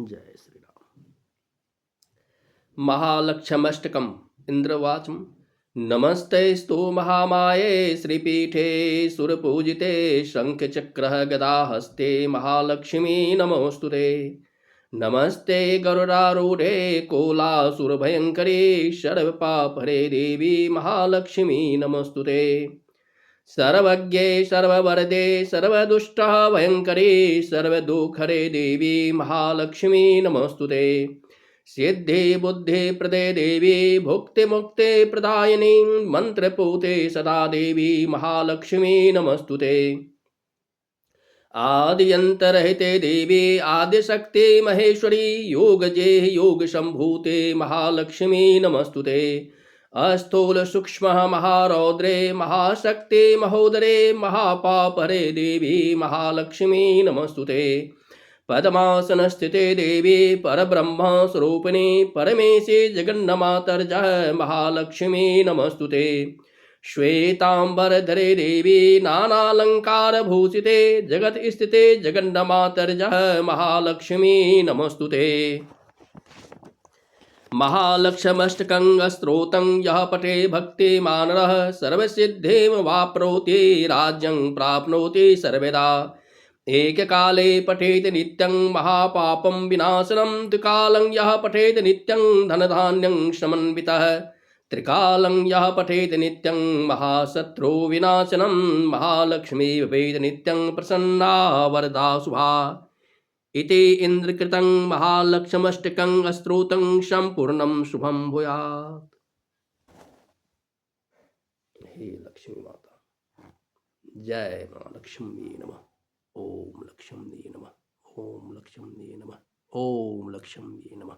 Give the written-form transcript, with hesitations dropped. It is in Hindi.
जय श्री राम। महालक्ष्यमष्टकम्। इंद्रवाचम्। नमस्तेस्तु महामाये श्रीपीठे सुरपूजिते शंखचक्रः गदाहस्ते महालक्ष्मी नमोस्तुते। नमस्ते गरुडारूढे कोलासुरभयङ्करी सर्वपापहरे देवी महालक्ष्मी नमोस्तुते। सर्वज्ञे सर्ववरदे सर्वदुष्टः भयङ्करी सर्वदुःखरे देवी महालक्ष्मी नमोस्तुते। सिद्धि बुद्धि प्रदे देवी भुक्ति मुक्ति प्रदायिनी मंत्रपूते सदा देवी महालक्ष्मी नमस्तुते। आद्यन्तरहिते देवी आदिशक्ति महेश्वरी योगजे योग संभूते महालक्ष्मी नमस्तुते। अस्थूल सूक्ष्म महारौद्रे महाशक्ति महोदरे महापापहरे देवी महालक्ष्मी नमस्तुते। पद्मासन स्थिते देवी परब्रह्म स्वरूपिणी परमेशे जगन्नमातर्जः महालक्ष्मी नमस्तुते। श्वेतांबरधरे देवी नानालंकारभूषिते जगत स्थिते जगन्नमातर्जः महालक्ष्मी नमस्तुते। महालक्ष्मष्टकं स्तोत्रं यः पठे भक्तिमानः सर्वसिद्धिं वाप्नोति राज्यं प्राप्नोति सर्वदा। एककाले पठेत नित्यं महापापं विनाशनं त्रिकालं यः पठेत नित्यं धनधान्यं समन्वितः। त्रिकालं यः पठेत नित्यं महाशत्रु विनाशनं महालक्ष्मी भवेत् नित्यं प्रसन्ना वरदा शुभा। इति इंद्रकृतं महालक्ष्मष्टकं स्तोत्रं संपूर्णं शुभं भूयात्। हे लक्ष्मी माता, जय मां लक्ष्मी नमः। ओम लक्ष्मी नमः। ओम लक्ष्मी नमः। ओम लक्ष्मी नमः।